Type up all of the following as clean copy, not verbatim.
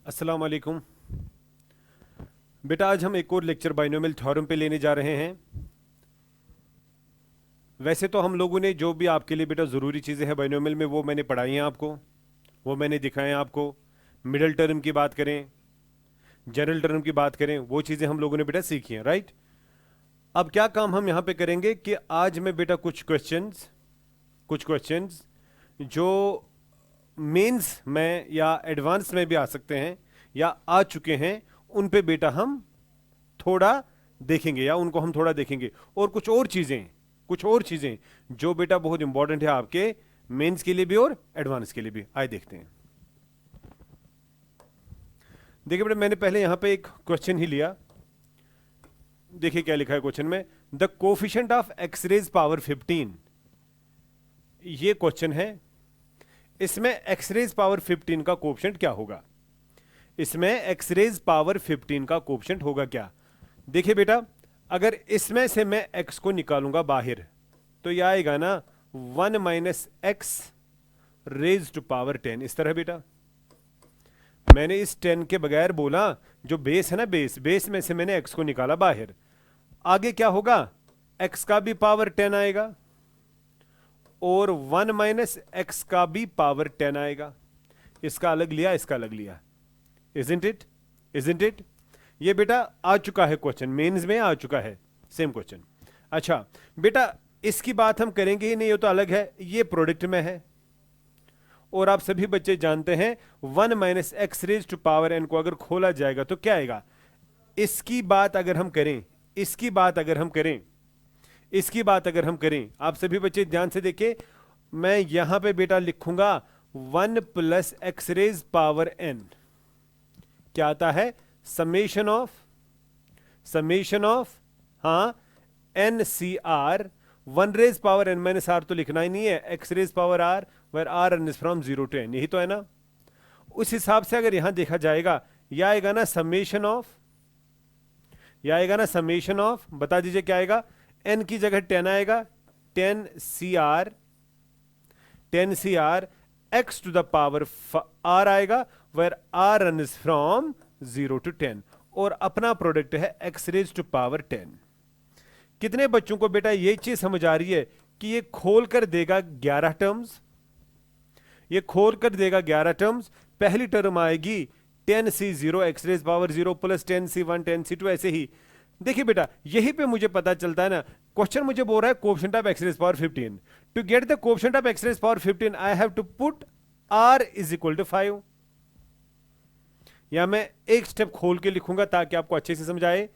अस्सलाम वालेकुम। बेटा आज हम एक और लेक्चर बाइनोमियल थ्योरम पे लेने जा रहे हैं। वैसे तो हम लोगों ने जो भी आपके लिए बेटा ज़रूरी चीज़ें हैं बाइनोमियल में वो मैंने पढ़ाई हैं आपको, वो मैंने दिखाए हैं आपको। मिडल टर्म की बात करें, जनरल टर्म की बात करें, वो चीज़ें हम लोगों ने बेटा सीखी हैं, राइट। अब क्या काम हम यहाँ पे करेंगे कि आज मैं बेटा कुछ क्वेश्चंस जो मेंस में या एडवांस में भी आ सकते हैं या आ चुके हैं, उन पे बेटा हम थोड़ा देखेंगे या उनको हम थोड़ा देखेंगे। और कुछ और चीज़ें जो बेटा बहुत इंपॉर्टेंट है आपके मेंस के लिए भी और एडवांस के लिए भी। आए देखते हैं। देखिए बेटा मैंने पहले यहां पे एक क्वेश्चन ही लिया। देखिए क्या लिखा है क्वेश्चन में, the coefficient of x raise power 15। ये क्वेश्चन है। इसमें एक्स रेज पावर 15 का कोफिशिएंट क्या होगा? इसमें एक्स रेज पावर 15 का कोफिशिएंट होगा क्या? देखिए बेटा, अगर इसमें से मैं x को निकालूंगा बाहर तो यह आएगा ना 1 minus x raise to power 10। इस तरह बेटा मैंने इस 10 के बगैर बोला, जो बेस है ना, बेस में से मैंने x को निकाला बाहर। आगे क्या होगा? x का भी पावर 10 आएगा और 1 माइनस एक्स का भी पावर 10 आएगा। इसका अलग लिया, इसका अलग लिया। Isn't it? ये बेटा आ चुका है क्वेश्चन, मेंस में आ चुका है सेम क्वेश्चन। अच्छा बेटा, इसकी बात हम करेंगे ही नहीं, ये तो अलग है, ये प्रोडक्ट में है। और आप सभी बच्चे जानते हैं 1 minus x raise to power n को अगर खोला जाएगा तो क्या आएगा? इसकी बात अगर हम करें, आप सभी बच्चे ध्यान से देखें। मैं यहां पे बेटा लिखूंगा 1 plus x raise power n. क्या आता है? समेशन ऑफ हाँ n c r 1 raise power n minus r तो लिखना ही नहीं है, x raise power r where r run from 0 to n। यही तो है ना। उस हिसाब से अगर यहां देखा जाएगा, यह आएगा ना समेशन ऑफ, बता दीजिए क्या आएगा? n की जगह 10 आएगा, 10 c r x to the power r आएगा, where r run from 0 to 10। और अपना प्रोडक्ट है एक्स रेज टू पावर 10। कितने बच्चों को बेटा ये चीज समझ आ रही है कि ये खोल कर देगा 11 टर्म्स? पहली टर्म आएगी 10c0 x raise power 0 plus 10c1 10c2 ऐसे ही। देखिए बेटा यही पे मुझे पता चलता है ना, क्वेश्चन मुझे बोल रहा है coefficient of x raise power 15। To get the coefficient of x raise power 15 I have to put r is equal to 5। या मैं एक स्टेप खोल के लिखूंगा ताकि आपको अच्छे से समझ आए।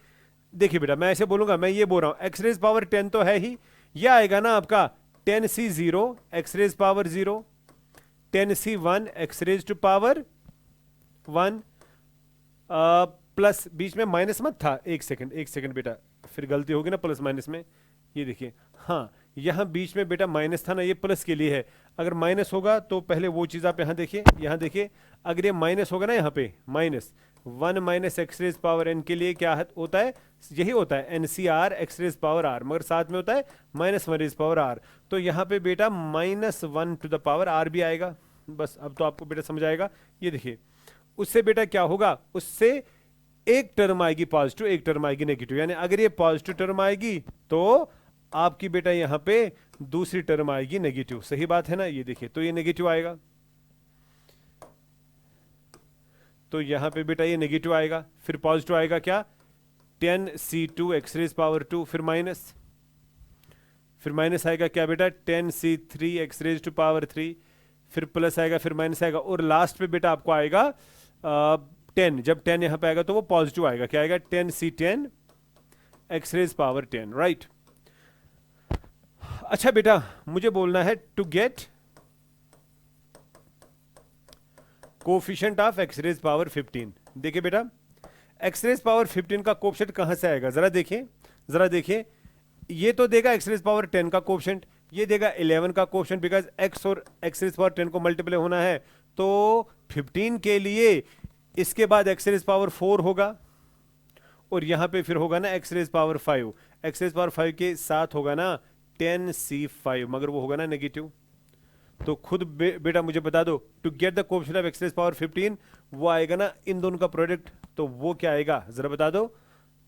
देखिए बेटा मैं ऐसे बोलूंगा, मैं ये बोल रहा हूं एक्स रेज पावर 10 तो है ही, यह आएगा ना आपका 10c0 x raise power 0, 10c1 x raise to power 1 plus, बीच में माइनस मत था, एक सेकंड बेटा, फिर गलती होगी ना प्लस माइनस में। ये देखिए, हाँ यहां बीच में बेटा माइनस था ना, ये प्लस के लिए है। अगर माइनस होगा तो पहले वो चीज आप यहां देखिए, अगर ये माइनस होगा ना यहाँ पे minus 1 minus x raise power n के लिए क्या होता है? यही होता है n c r x raise power r, मगर साथ में होता है माइनस 1 रेज पावर आर। तो यहाँ पे बेटा -1 टू द पावर आर भी आएगा। बस अब तो आपको बेटा समझ आएगा। ये देखिए, उससे बेटा क्या होगा? उससे एक टर्म आएगी पॉजिटिव, एक टर्म आएगी नेगेटिव। यानी अगर ये पॉजिटिव टर्म आएगी तो आपकी बेटा यहां पे दूसरी टर्म आएगी नेगेटिव। सही बात है ना? ये देखिए, तो ये नेगेटिव आएगा, तो यहां पे बेटा ये नेगेटिव आएगा, फिर पॉजिटिव आएगा क्या? 10c2 एक्स रेज पावर 2, फिर माइनस आएगा क्या बेटा? 10c3 x raise to power 3, फिर प्लस आएगा, फिर माइनस आएगा, और लास्ट पे बेटा आपको आएगा 10। जब 10 यहां पे आएगा तो वो पॉजिटिव आएगा। क्या आएगा? 10c10 X raise power 10, right. अच्छा बेटा मुझे बोलना है to get coefficient of x raise power 15। देखिए बेटा एक्स रेज पावर 15 का कोफिशिएंट कहां से आएगा? जरा देखिए, ये तो देगा एक्स रेज पावर 10 का कोफिशिएंट, ये देगा 11 का कोफिशिएंट, बिकॉज एक्स और एक्स रेज पावर 10 को मल्टीप्लाई होना है। तो 15 के लिए इसके बाद एक्स रेज पावर 4 होगा, और यहां पे फिर होगा ना x raise power 5। X raise power 5 के साथ होगा ना 10c5, मगर वो होगा ना नेगेटिव। तो खुद बेटा मुझे बता दो, to get the coefficient of x raise power 15 वो आएगा ना इन दोनों का प्रोडक्ट, तो वो क्या आएगा जरा बता दो।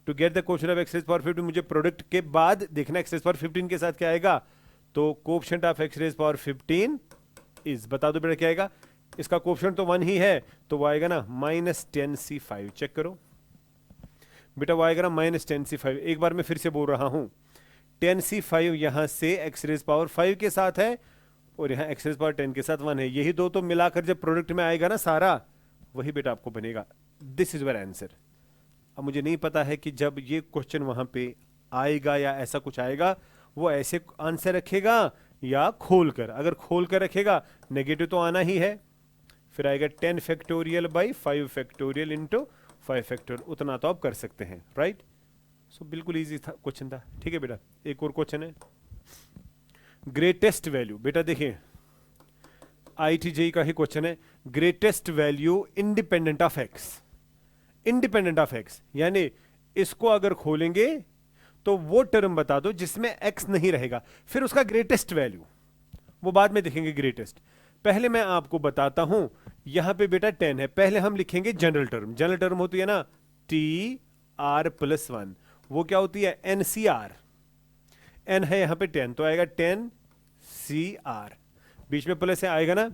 To get the coefficient of x raise power 15 मुझे प्रोडक्ट के बाद देखना एक्स रेज पावर 15 के साथ क्या आएगा, तो coefficient of x raise power 15 is, बता दो बेटा क्या आएगा, इसका कोएफिशिएंट तो 1 ही है तो वो आएगा ना -10c5। चेक करो बेटा वो आएगा ना -10c5। एक बार मैं फिर से बोल रहा हूं, 10c5 यहां से एक्स रेज पावर 5 के साथ है और यहाँ एक्स रेज पावर 10 के साथ 1 है, यही दो तो मिलाकर जब प्रोडक्ट में आएगा ना सारा, वही बेटा आपको बनेगा। This is your answer. अब मुझे नहीं पता है कि जब ये क्वेश्चन वहां पे आएगा या ऐसा कुछ आएगा वो ऐसे आंसर रखेगा या खोल कर, अगर खोल कर रखेगा नेगेटिव तो आना ही है, फिर आएगा 10 factorial by 5 factorial into 5 factorial, उतना तो आप कर सकते हैं, राइट। सो बिल्कुल इजी था क्वेश्चन था। ठीक है बेटा, एक और क्वेश्चन है, ग्रेटेस्ट वैल्यू। बेटा देखिए IIT-JEE का ही क्वेश्चन है, greatest value independent of x. Independent of x यानी इसको अगर खोलेंगे तो वो टर्म बता दो जिसमें एक्स नहीं रहेगा, फिर उसका ग्रेटेस्ट वैल्यू, वो बाद में देखेंगे ग्रेटेस्ट। पहले मैं आपको बताता हूं, यहां पे बेटा 10 है, पहले हम लिखेंगे जनरल टर्म। जनरल टर्म होती है ना TR+1, वो क्या होती है NCR। n है यहां पे 10 तो आएगा 10CR, बीच में प्लस है आएगा ना,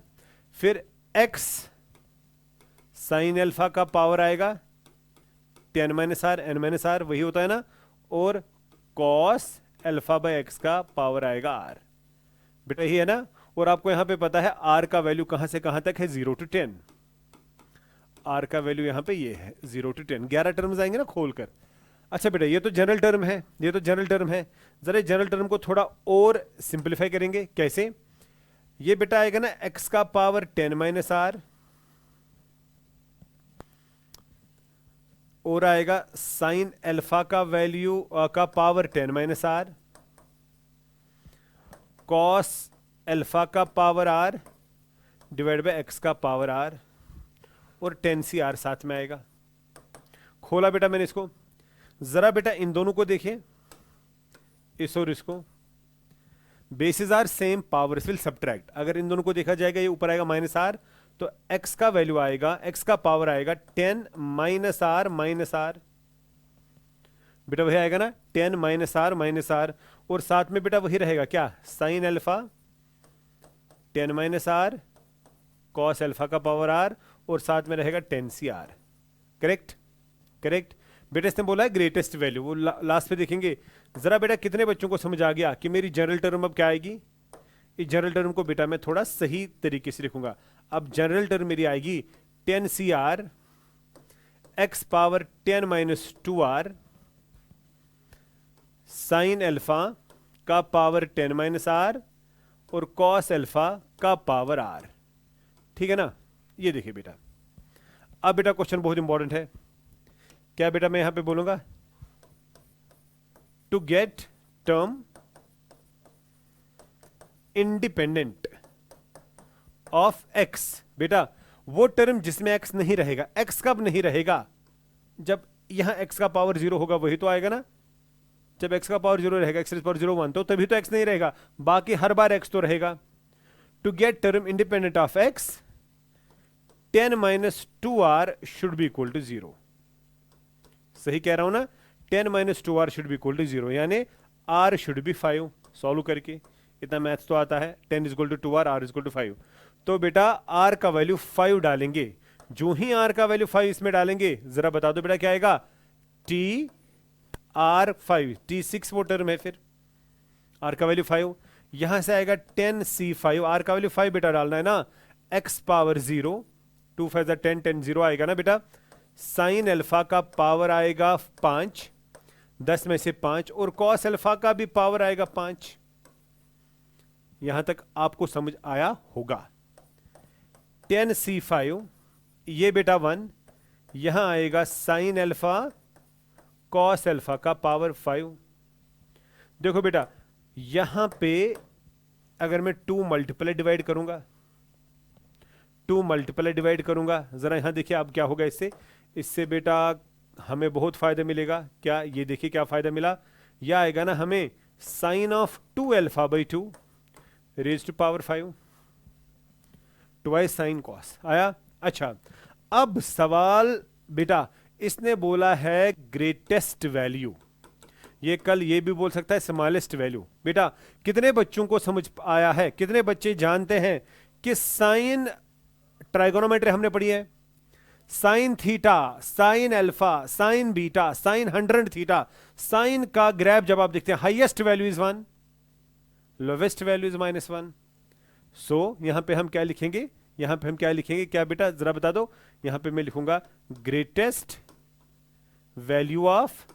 फिर x साइन अल्फा का पावर आएगा 10 - r n - r वही होता है ना, और cos अल्फा बाय x का पावर आएगा r। बेटा यही है ना, और आपको यहां पे पता है r का वैल्यू कहां से कहां तक है 0 to 10। r का वैल्यू यहां पे ये है 0 to 10, 11 टर्म्स आएंगे ना खोलकर। अच्छा बेटा ये तो जनरल टर्म है, ये तो जनरल टर्म है, जरा जनरल टर्म को थोड़ा और सिंप्लीफाई करेंगे। कैसे, ये बेटा आएगा ना x का पावर 10 - r और आएगा साइन अल्फा का वैल्यू का पावर 10 - r, कॉस अल्फा का power r divide by x का पावर r, और 10CR साथ में आएगा। खोला बेटा मैंने इसको, जरा बेटा इन दोनों को देखिए, इस और इसको, basis are same, powers will subtract. अगर इन दोनों को देखा जाएगा, ये ऊपर आएगा -r तो x का वैल्यू आएगा, x का पावर आएगा 10 - r बेटा वही आएगा ना 10 - r और साथ में बेटा वही रहेगा क्या, sine alpha 10 - r cos alpha का पावर r और साथ में रहेगा 10CR। करेक्ट करेक्ट बेटा, इसने बोला है ग्रेटेस्ट वैल्यू, वो लास्ट पे देखेंगे। जरा बेटा कितने बच्चों को समझ आ गया कि मेरी जनरल टर्म अब क्या आएगी। इस जनरल टर्म को बेटा मैं थोड़ा सही तरीके से लिखूंगा। अब जनरल टर्म मेरी आएगी 10CR x power 10 - 2r sine alpha का पावर 10 - r और कॉस अल्फा का पावर r। ठीक है ना, ये देखिए बेटा। अब बेटा क्वेश्चन बहुत इंपॉर्टेंट है, क्या बेटा मैं यहां पे बोलूंगा, to get term independent of x। बेटा वो टर्म जिसमें x नहीं रहेगा, x कब नहीं रहेगा, जब यहां x का पावर 0 होगा वही तो आएगा ना। जब x का पावर 0 रहेगा, x पावर 0 1 तो तभी तो x नहीं रहेगा, बाकी हर बार x तो रहेगा। To get term independent of x 10 - 2r should be equal to 0। सही कह रहा हूं ना, 10 - 2r should be equal to 0, यानी r शुड बी 5। सॉल्व करके इतना मैथ्स तो आता है, 10 = 2r, r = 5। तो बेटा r का वैल्यू 5 डालेंगे, जो ही r का वैल्यू 5 इसमें डालेंगे, जरा बता दो बेटा क्या आएगा, TR5, T6 वो टर्म है, फिर r का वैल्यू 5, यहां से आएगा 10C5, r का वैल्यू 5 बेटा डालना है ना, x पावर 0, 2 5 10, 10 0 आएगा ना बेटा, साइन अल्फा का पावर आएगा 5, 10 में से 5, और कॉस अल्फा का भी पावर आएगा 5। यहां तक आपको समझ आया होगा। 10C5 ये बेटा 1, यहां आएगा साइन अल्फा कॉस अल्फा का पावर 5। देखो बेटा यहां पे अगर मैं 2 मल्टीप्लाई डिवाइड करूंगा, 2 मल्टीप्लाई डिवाइड करूंगा, जरा यहां देखिए अब क्या होगा इससे बेटा हमें बहुत फायदा मिलेगा। क्या, ये देखिए क्या फायदा मिला, यह आएगा ना हमें sine of 2 alpha by 2 raise to power 5। Twice sine cos आया। अच्छा, अब सवाल बेटा इसने बोला है ग्रेटेस्ट वैल्यू, ये कल ये भी बोल सकता है स्मॉलेस्ट वैल्यू। बेटा कितने बच्चों को समझ आया है, कितने बच्चे जानते हैं कि साइन ट्राइगोनोमेट्री हमने पढ़ी है, sine theta, sine alpha, sine beta, sine 100 theta, sine का ग्राफ जब आप देखते हैं highest value is 1, lowest value is -1। So यहां पे हम क्या लिखेंगे, यहां पे हम क्या लिखेंगे, क्या बेटा जरा बता दो। यहां पे मैं लिखूंगा greatest value of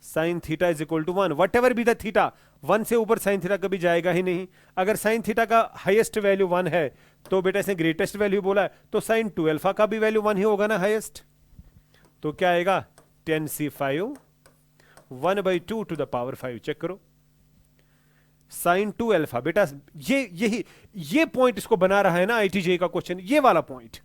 sine theta is equal to 1, whatever be the theta. 1 से ऊपर साइन थीटा कभी जाएगा ही नहीं। अगर साइन थीटा का हाईएस्ट वैल्यू 1 है तो बेटा इसने ग्रेटेस्ट वैल्यू बोला है, तो साइन 2 अल्फा का भी वैल्यू 1 ही होगा ना हाईएस्ट। तो क्या आएगा 10c5 1/2 to the power 5। Check करो साइन 2 अल्फा। बेटा ये पॉइंट इसको बना रहा है ना आईटीजे का क्वेश्चन, ये वाला पॉइंट।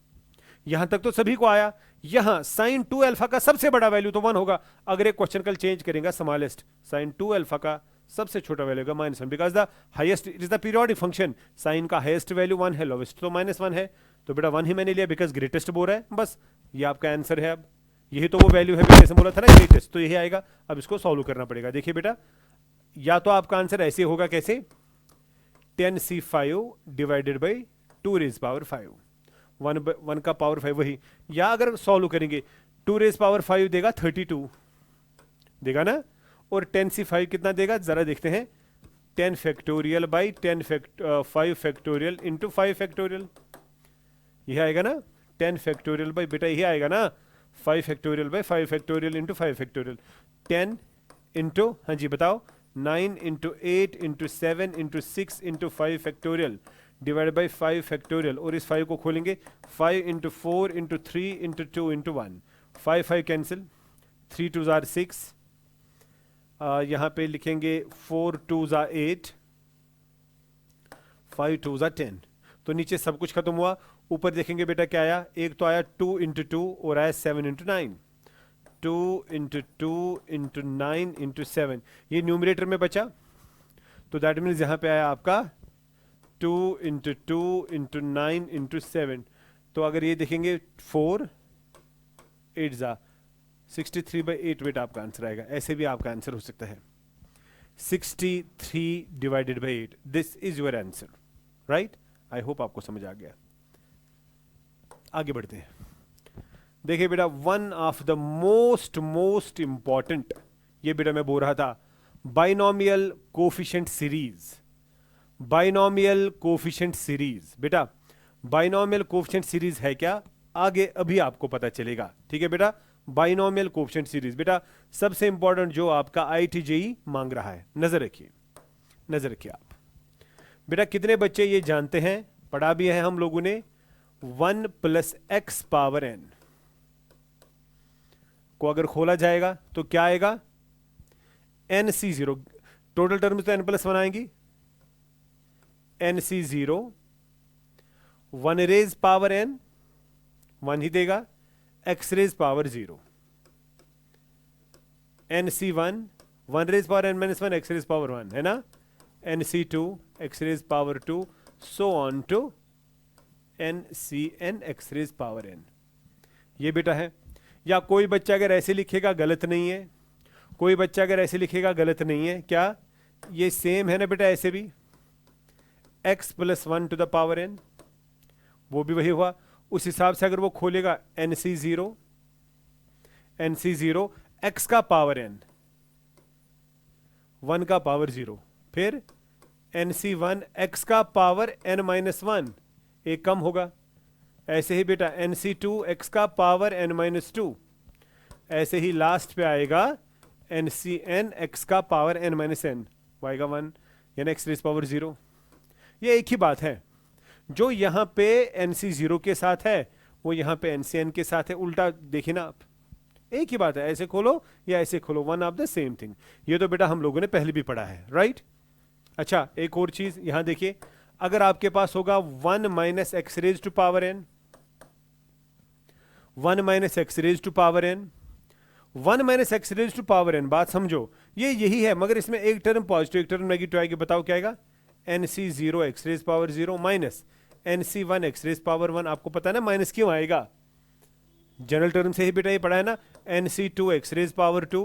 यहां तक तो सभी को आया। यहां साइन 2 अल्फा का सबसे बड़ा वैल्यू तो 1 होगा। अगर एक क्वेश्चन कल चेंज करेंगे स्मॉलेस्ट, साइन 2 अल्फा का सबसे छोटा वैल्यू होगा -1, because the highest it is the periodic function. Sine का हाईएस्ट वैल्यू 1 है, लोवेस्ट तो -1 है। तो बेटा 1 ही मैंने लिया बिकॉज ग्रेटेस्ट बोल रहा है, बस ये आपका आंसर है। अब यही तो वो वैल्यू है जैसे बोला था ना ग्रेटेस्ट, तो यही आएगा। अब इसको सॉल्व करना पड़ेगा। देखिए बेटा या तो आपका आंसर ऐसे होगा, कैसे 10c5 divided by 2 raise power 5, 1 का पावर 5 वही। या अगर सॉल्व करेंगे 2 रेज पावर 5 देगा 32 देगा ना, और 10c5 कितना देगा जरा देखते हैं, 10 factorial by 5 factorial into 5 factorial, यह आएगा ना 10 फैक्टोरियल बाई, बेटा यही आएगा ना 5 factorial by 5 factorial into 5 factorial. 10 into, हाँ जी बताओ, 9 into 8 into 7 into 6 into 5 factorial divide by 5 factorial, और इस 5 को खोलेंगे 5 into 4 into 3 into 2 into 1, 5 cancel, 3 2 jar 6, यहां पे लिखेंगे 4 2 जार 8, 5 2 जार 10। तो नीचे सब कुछ खत्म हुआ। ऊपर देखेंगे बेटा क्या आया, एक तो आया 2 इंटू 2 और आया 7 इंटू 9, 2 इंटू 2 इंटू 9 इंटू 7, ये न्यूमरेटर में बचा। तो दैट मीन्स यहां पे आया आपका 2 इंटू 2 इंटू 9 इंटू 7। तो अगर ये देखेंगे 4 8 जा 63/8 बेटा आपका आंसर आएगा। ऐसे भी आपका आंसर हो सकता है 63 divided by 8, this is your answer, right. I hope आपको समझ आ गया। आगे बढ़ते हैं। देखिए बेटा one of the most important, ये बेटा मैं बोल रहा था, binomial coefficient series. Binomial coefficient series, बेटा बाइनोमियल कोफिशिएंट सीरीज है क्या, आगे अभी आपको पता चलेगा। ठीक है बेटा, बाइनोमियल कोफिशिएंट सीरीज बेटा सबसे इंपॉर्टेंट जो आपका आईटीजेई मांग रहा है। नजर रखिए, नजर रखिए आप बेटा। कितने बच्चे ये जानते हैं, पढ़ा भी है हम लोगों ने, 1 + x पावर n को अगर खोला जाएगा तो क्या आएगा, NC0। टोटल टर्म्स तो n + 1 आएंगी, NC0 1 रेज पावर n 1 ही देगा, x raise power 0, NC1 1 raise power n - 1 x raise power 1 है ना, NC2 x raise power 2, so on to NCn x raise power n। ये बेटा है। या कोई बच्चा अगर ऐसे लिखेगा गलत नहीं है, कोई बच्चा अगर ऐसे लिखेगा गलत नहीं है, क्या ये सेम है ना बेटा, ऐसे भी x + 1 to the power n, वो भी वही हुआ। उस हिसाब से अगर वो खोलेगा NC0 x का पावर n 1 का पावर 0, फिर NC1 x का पावर n - 1, एक कम होगा। ऐसे ही बेटा NC2 x का पावर n - 2, ऐसे ही लास्ट पे आएगा NCn x का पावर n - n, आएगा 1, यानी x रेज पावर 0। ये एक ही बात है, जो यहां पे NC0 के साथ है वो यहां पे NCn के साथ है, उल्टा देखिए ना आप, एक ही बात है, ऐसे खोलो या ऐसे खोलो, one of the same thing. ये तो बेटा हम लोगों ने पहले भी पढ़ा है, राइट। अच्छा एक और चीज यहां देखिए, अगर आपके पास होगा 1 - x raise to power n, 1 - x raise to power n, 1 - x raise to power n, बात समझो, ये यही है, मगर इसमें एक टर्म पॉजिटिव एक टर्म नेगेटिव आएगी। बताओ क्या आएगा, NC0 x raise power 0 minus NC1 x raise power 1, आपको पता है ना माइनस क्यों आएगा, जनरल टर्म से ही बेटा ये पढ़ा है ना, NC2 एक्स रेज पावर 2,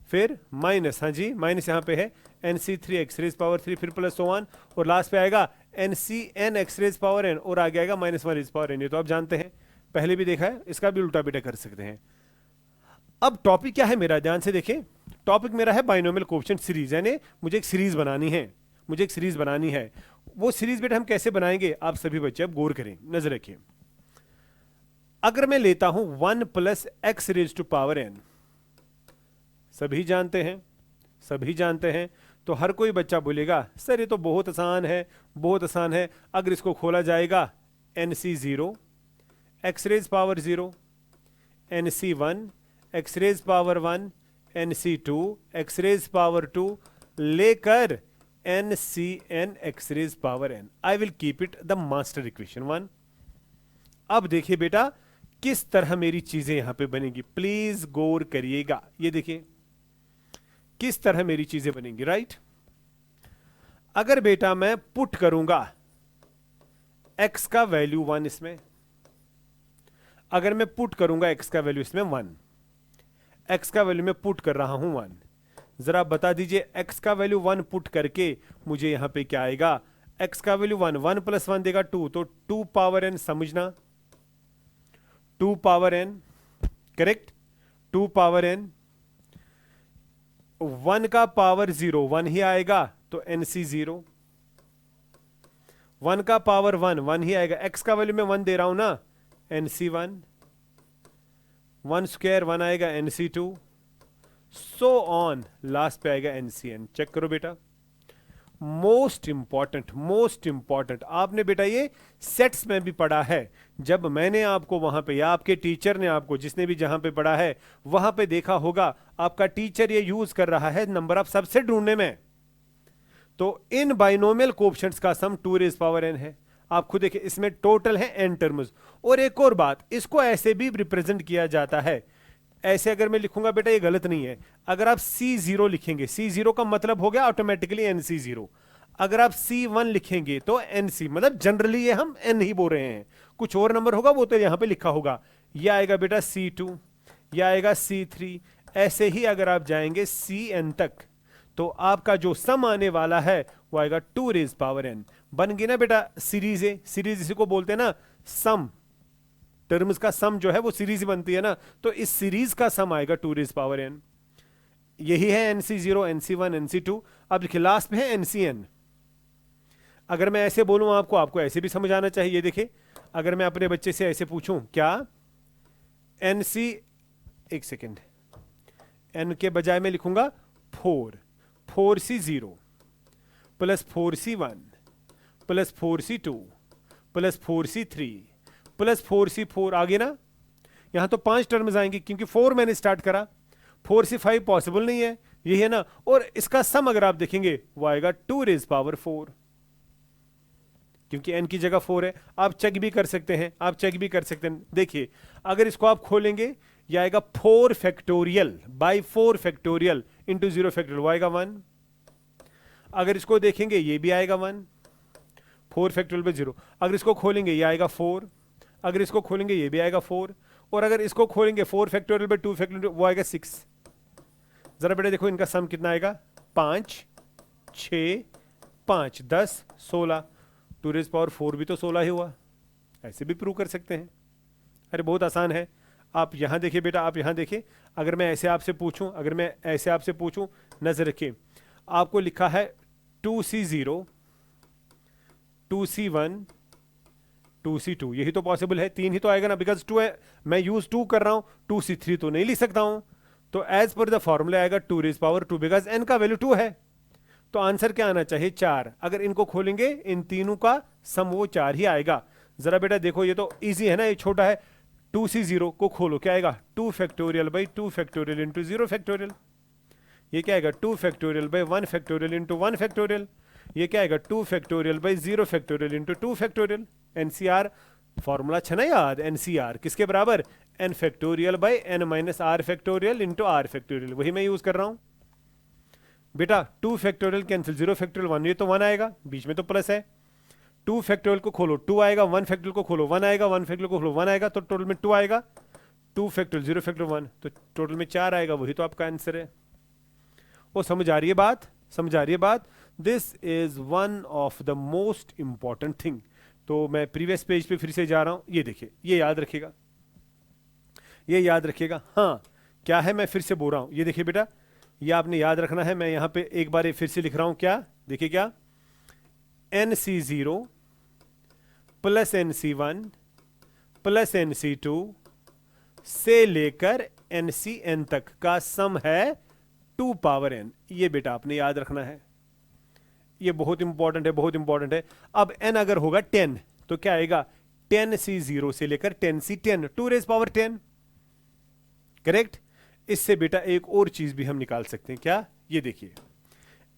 फिर माइनस, हाँ जी माइनस यहाँ पे है NC3 एक्स रेज पावर 3, फिर प्लस 1 और लास्ट पे आएगा NCN x raise power n और आगे आएगा -1 रेज पावर n। ये तो आप जानते हैं, पहले भी देखा है, इसका भी उल्टा बेटा कर सकते हैं। अब टॉपिक क्या है मेरा, ध्यान से देखें, टॉपिक मेरा है बाइनोमियल कोएफिशिएंट सीरीज, यानी मुझे एक सीरीज बनानी है, मुझे एक सीरीज बनानी है। वो सीरीज बेटा हम कैसे बनाएंगे, आप सभी बच्चे अब गौर करें, नजर रखिए। अगर मैं लेता हूं 1 plus x raise to power n, सभी जानते हैं, सभी जानते हैं, तो हर कोई बच्चा बोलेगा सर ये तो बहुत आसान है, बहुत आसान है। अगर इसको खोला जाएगा NC0 x raise power 0, NC1 x raise power 1, NC2 x raise power 2 लेकर NCN x raise power n। I will keep it the master equation 1। अब देखिए बेटा किस तरह मेरी चीजें यहां पे बनेंगी, प्लीज गौर करिएगा। ये देखिए किस तरह मेरी चीजें बनेंगी, राइट। अगर बेटा मैं पुट करूंगा x का वैल्यू 1 इसमें, अगर मैं पुट करूंगा x का वैल्यू इसमें 1, x का वैल्यू मैं पुट कर रहा हूं 1, जरा बता दीजिए x का वैल्यू 1 पुट करके मुझे यहां पे क्या आएगा, x का वैल्यू 1, 1 प्लस 1 देगा 2, तो 2 पावर n, समझना 2 power n, correct, 2 power n, 1 का पावर 0 1 ही आएगा तो NC0, 1 का पावर 1 1 ही आएगा, x का वैल्यू मैं 1 दे रहा हूं ना, NC1, 1 स्क्वायर 1 आएगा NC2, सो ऑन, लास्ट पे आएगा NCN। चेक करो बेटा, मोस्ट इंपॉर्टेंट आपने बेटा ये सेट्स में भी पढ़ा है। जब मैंने आपको वहां पे या आपके टीचर ने आपको, जिसने भी जहां पे पढ़ा है वहां पे देखा होगा, आपका टीचर ये यूज कर रहा है नंबर ऑफ सबसेट ढूंढने में। तो इन बाइनोमियल कोएफिशिएंट्स का सम 2 रेज पावर n है। आप खुद देखिए इसमें टोटल है n टर्म्स। और एक और बात, इसको ऐसे भी रिप्रेजेंट किया जाता है, ऐसे अगर मैं लिखूंगा बेटा ये गलत नहीं है, अगर आप C0 लिखेंगे, C0 का मतलब हो गया ऑटोमेटिकली NC0। अगर आप C1 लिखेंगे तो NC, मतलब जनरली ये हम n ही बोल रहे हैं, कुछ और नंबर होगा वो तो यहां पे लिखा होगा। ये आएगा बेटा C2, ये आएगा C3, ऐसे ही अगर आप जाएंगे Cn तक तो आपका जो सम आने वाला है वो आएगा 2 रेज पावर n। बन गई ना बेटा सीरीज है, सीरीज इसी को बोलते हैं ना सम, टर्म्स का सम जो है वो सीरीज बनती है ना, तो इस सीरीज का सम आएगा 2 रेज पावर n। यही है NC0, NC1, NC2। अब देखिए लास्ट में है NCN। अगर मैं ऐसे बोलूं आपको ऐसे भी समझ आना चाहिए। देखिए अगर मैं अपने बच्चे से ऐसे पूछूं क्या NC, एक सेकेंड, n के बजाय मैं लिखूंगा 4C0 plus 4C1 plus 4C2 plus 4C3 plus 4C4, आगे ना यहां तो 5 टर्म्स आएंगी क्योंकि 4 मैंने स्टार्ट करा, 4C5 पॉसिबल नहीं है, यही है ना। और इसका सम अगर आप देखेंगे वो आएगा 2 रेज पावर 4, क्योंकि n की जगह 4 है। आप चेक भी कर सकते हैं, आप चेक भी कर सकते हैं। देखिए अगर इसको आप खोलेंगे ये आएगा 4 factorial by 4 factorial into 0 factorial, वो आएगा 1। अगर इसको देखेंगे ये भी आएगा 1, 4 फैक्टोरियल बाई 0। अगर इसको खोलेंगे ये आएगा 4, अगर इसको खोलेंगे ये भी आएगा 4, और अगर इसको खोलेंगे 4 फैक्टोरियल बाई 2 फैक्टोरियल वो आएगा 6। जरा बेटा देखो इनका सम कितना आएगा, 5 6 5 10 16, 2 रेज पावर 4 भी तो 16 ही हुआ। ऐसे भी प्रूव कर सकते हैं, अरे बहुत आसान है। आप यहां देखिए बेटा, आप यहां देखिए, अगर मैं ऐसे आपसे पूछूं, अगर मैं ऐसे आपसे पूछूं, नजर रखिए आपको लिखा है 2C0 2C1 2C2, यही तो पॉसिबल है, 3 ही तो आएगा ना, बिकॉज 2 है, मैं यूज 2 कर रहा हूं, 2C3 तो नहीं लिख सकता हूं। तो एज पर द फॉर्मूला आएगा 2 रेज पावर 2, बिकॉज n का वैल्यू 2 है। तो आंसर क्या आना चाहिए, 4। अगर इनको खोलेंगे इन तीनों का सम वो 4 ही आएगा। जरा बेटा देखो ये तो इजी है ना, ये छोटा है। 2C0 को खोलो क्या आएगा, 2 factorial by 2 factorial into 0 factorial. ये क्या आएगा 2 factorial by 1 factorial into 1 factorial. ये क्या आएगा 2 factorial by 0 factorial into 2 factorial. NCR formula अच्छा ना याद, एनसीआर किसके बराबर, n factorial by n minus R factorial into R factorial, वही मैं यूज कर रहा हूं बेटा। 2 फैक्टोरियल कैंसिल, 0 फैक्टोरियल 1, ये तो 1 आएगा, बीच में तो प्लस है। 2 फैक्टोरियल को खोलो 2 आएगा, 1 फैक्टोरियल को खोलो 1 आएगा, 1 फैक्टोरियल को खोलो 1 आएगा, तो टोटल में 2 आएगा, 2 फैक्टोरियल 0 फैक्टोरियल 1, तो टोटल में 4 आएगा, वही तो आपका आंसर है। वो समझ आ रही है बात, समझ आ रही है बात। This is one of the most important thing. तो मैं प्रीवियस पेज पे फिर से जा रहा हूं, ये देखिए, ये याद रखिएगा, ये याद रखिएगा। हाँ क्या है, मैं फिर से बोल रहा हूं, ये देखिए बेटा, ये आपने याद रखना है। मैं यहां पे एक बार ये फिर से लिख रहा हूं, क्या देखिए, क्या NC0 plus NC1 plus NC2 से लेकर NCN तक का सम है 2 पावर n। ये बेटा आपने याद रखना है, ये बहुत इंपॉर्टेंट है, बहुत इंपॉर्टेंट है। अब n अगर होगा 10 तो क्या आएगा, 10C0 से लेकर 10C10, 2 रेज पावर 10, करेक्ट। इससे बेटा एक और चीज भी हम निकाल सकते हैं, क्या, ये देखिए,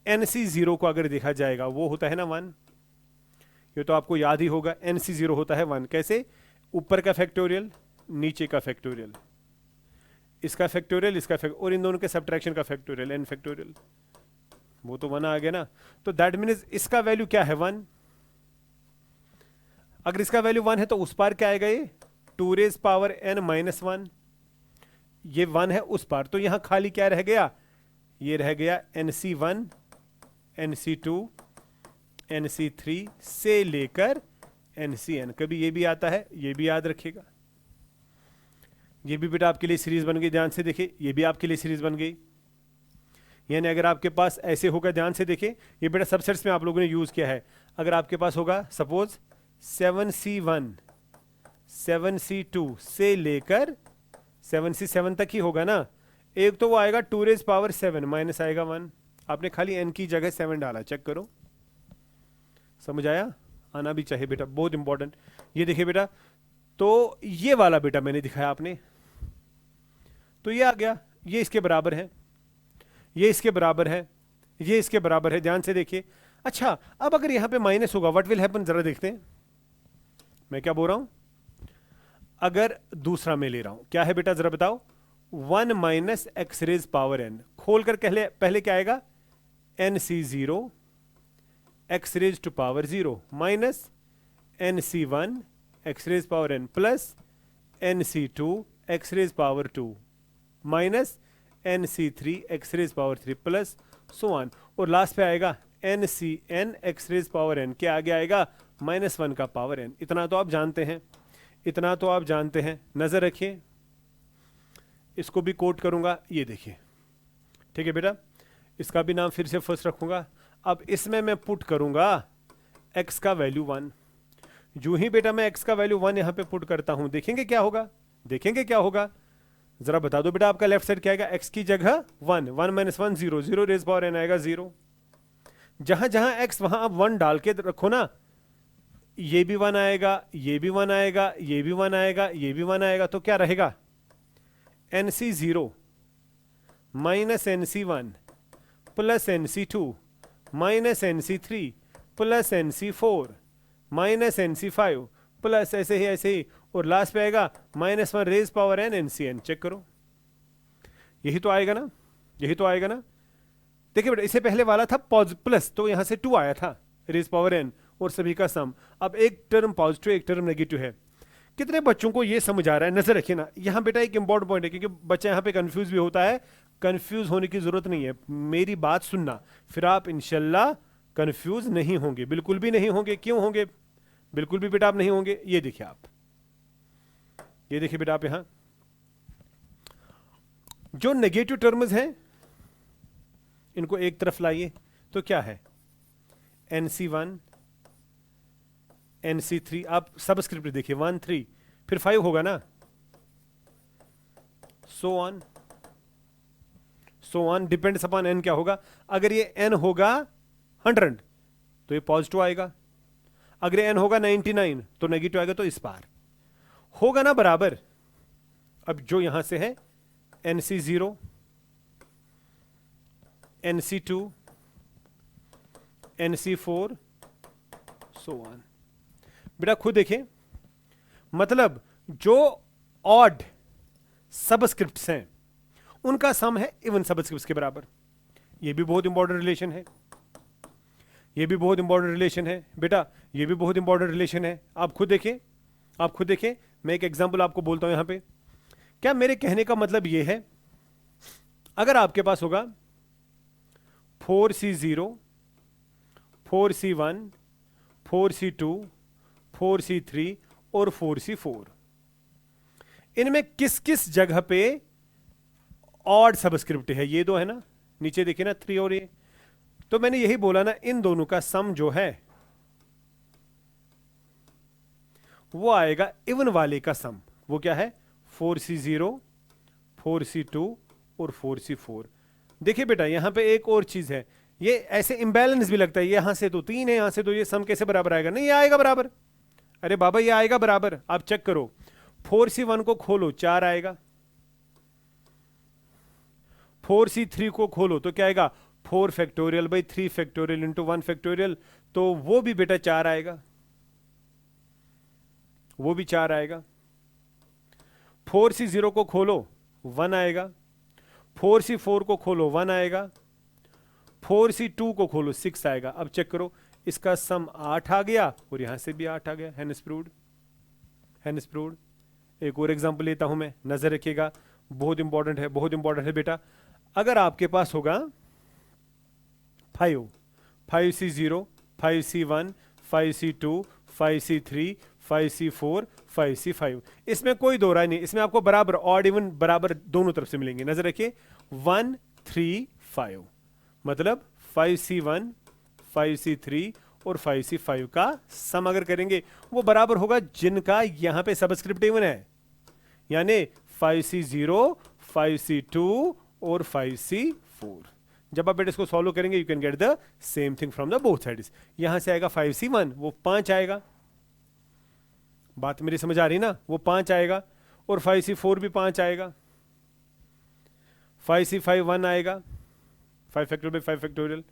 NC0 को अगर देखा जाएगा वो होता है ना 1, ये तो आपको याद ही होगा, NC0 होता है 1। कैसे, ऊपर का फैक्टोरियल नीचे का फैक्टोरियल, इसका फैक्टोरियल इसका फैक्टोरियल, और इन दोनों के सब्ट्रैक्शन का फैक्टोरियल n फैक्टोरियल, वो तो 1 आ गया ना। तो दैट मीन्स इसका वैल्यू क्या है 1, अगर इसका वैल्यू 1 है तो उस पार क्या आएगा, ये 2 रेज पावर n माइनस 1, ये 1 है उस पार, तो यहां खाली क्या रह गया, ये रह गया NC1 NC2 NC3 से लेकर NCN। कभी ये भी आता है, ये भी याद रखिएगा। ये भी बेटा आपके लिए सीरीज बन गई, ध्यान से देखिए, ये भी आपके लिए सीरीज बन गई। यानी अगर आपके पास ऐसे होगा, ध्यान से देखिए, ये बेटा सबसेट्स में आप लोगों ने यूज किया है। अगर आपके पास होगा सपोज 7C1 7C2 से लेकर 7C7 तक ही होगा ना, एक तो वो आएगा 2 रेज पावर 7 माइनस आएगा 1, आपने खाली n की जगह 7 डाला, चेक करो, समझ आया, आना भी चाहिए बेटा, बहुत इंपॉर्टेंट। ये देखिए बेटा, तो ये वाला बेटा मैंने दिखाया आपने, तो ये आ गया, ये इसके बराबर है, ये इसके बराबर है, ये इसके बराबर है, ध्यान से देखिए। अच्छा अब अगर यहां पे माइनस होगा, व्हाट विल हैपन, जरा देखते हैं, मैं क्या बोल रहा हूं। अगर दूसरा मैं ले रहा हूं, क्या है बेटा जरा बताओ, 1 minus x raise power n, खोलकर पहले क्या आएगा, NC0 x raise to power 0 minus NC1 x raise power n plus NC2 x raise power 2 minus NC3 X raise power 3 plus so on, और लास्ट पे आएगा NCN x raise power n के आगे आएगा -1 का पावर n। इतना तो आप जानते हैं, इतना तो आप जानते हैं, नजर रखिए, इसको भी कोट करूंगा, ये देखिए, ठीक है बेटा, इसका भी नाम फिर से फर्स्ट रखूंगा। अब इसमें मैं पुट करूंगा x का वैल्यू 1, जो ही बेटा मैं x का वैल्यू 1 यहां पे पुट करता हूं, देखेंगे क्या होगा, देखेंगे क्या होगा, जरा बता दो बेटा, आपका लेफ्ट साइड क्या आएगा, x की जगह 1, 1 माइनस 1 0, 0 रेज पावर n आएगा 0, जहां जहां x वहां आप 1 डाल के रखो ना, ये भी 1 आएगा, ये भी 1 आएगा, ये भी 1 आएगा, ये भी 1 आएगा, तो क्या रहेगा, NC0 minus NC1 plus NC2 minus NC3 plus NC4 minus NC5 plus ऐसे ही, और लास्ट पे आएगा -1 raise power n NCN। Check करो, यही तो आएगा ना, यही तो आएगा ना। देखिए बेटा, इससे पहले वाला था प्लस, तो यहां से 2 आया था रेज पावर n और सभी का सम। अब एक टर्म पॉजिटिव एक टर्म नेगेटिव है, कितने बच्चों को ये समझ आ रहा है, नजर रखिए ना। यहां बेटा एक इंपॉर्टेंट पॉइंट है, क्योंकि बच्चा यहां पे कंफ्यूज भी होता है, कंफ्यूज होने की जरूरत नहीं है, मेरी बात सुनना, फिर आप इंशाल्लाह कंफ्यूज नहीं होंगे, बिल्कुल भी नहीं होंगे। क्यों होंगे, बिल्कुल भी बेटा आप नहीं होंगे। ये देखिए आप, ये देखिए बेटा आप, यहां जो नेगेटिव टर्म्स हैं इनको एक तरफ लाइए, तो क्या है, NC1 NC3, आप सबस्क्रिप्ट देखिए, 1 3 फिर 5 होगा ना, so on depends upon n क्या होगा। अगर ये n होगा 100 तो ये पॉजिटिव आएगा, अगर n होगा 99 तो नेगेटिव आएगा, तो इस पार होगा ना बराबर। अब जो यहां से है NC0 NC2 NC4 so on, बेटा खुद देखिए, मतलब जो ऑड सबस्क्रिप्ट्स हैं उनका सम है इवन सबस्क्रिप्ट्स के बराबर। ये भी बहुत इंपॉर्टेंट रिलेशन है, ये भी बहुत इंपॉर्टेंट रिलेशन है बेटा, ये भी बहुत इंपॉर्टेंट रिलेशन है। आप खुद देखिए, आप खुद देखिए, मैं एक एग्जांपल आपको बोलता हूं यहां पे। क्या मेरे कहने का मतलब ये है, अगर आपके पास होगा 4C0, 4C1, 4C2, 4C3 और 4C4, इनमें किस किस जगह पे ऑड सबस्क्रिप्ट है? ये दो है ना, नीचे देखिए ना 3 और ये। तो मैंने यही बोला ना, इन दोनों का सम जो है वो आएगा इवन वाले का सम। वो क्या है? 4C0, 4C2 और 4C4। देखिए बेटा यहां पे एक और चीज है, ये ऐसे इम्बैलेंस भी लगता है, यहां से तो 3 है, यहां से तो ये सम कैसे बराबर आएगा? नहीं, ये आएगा बराबर। अरे बाबा ये आएगा बराबर, आप चेक करो। 4C1 को खोलो 4 आएगा, 4C3 को खोलो तो क्या आएगा? 4 factorial by 3 factorial into 1 factorial, तो वो भी बेटा 4 आएगा, वो भी 4 आएगा। 4C0 को खोलो 1 आएगा, 4C4 को खोलो 1 आएगा, 4C2 को खोलो 6 आएगा। अब चेक करो, इसका सम 8 आ गया और यहां से भी 8 आ गया। Hence proved, hence proved. एक और एग्जांपल लेता हूं मैं, नजर रखिएगा, बहुत इंपॉर्टेंट है, बहुत इंपॉर्टेंट है बेटा। अगर आपके पास होगा 5, 5C0, 5C1, 5C2, 5C3, 5C4, 5C5, इसमें कोई दो राय नहीं, इसमें आपको बराबर ऑड इवन बराबर दोनों तरफ से मिलेंगे। नजर रखिए 1, 3, 5, मतलब 5C1, 5C3 और 5C5 का सम अगर करेंगे वो बराबर होगा जिनका यहां पे सबस्क्रिप्ट इवन है, यानी 5C0, 5C2 और 5C4। जब आप बेटा इसको सॉल्व करेंगे you can get the same thing from the both sides. यहां से आएगा 5C1, वो 5 आएगा, बात मेरी समझ आ रही ना, वो 5 आएगा, और 5C4 भी 5 आएगा, 5C5 1 आएगा, 5 फैक्टोरियल बाई 5 फैक्टोरियल,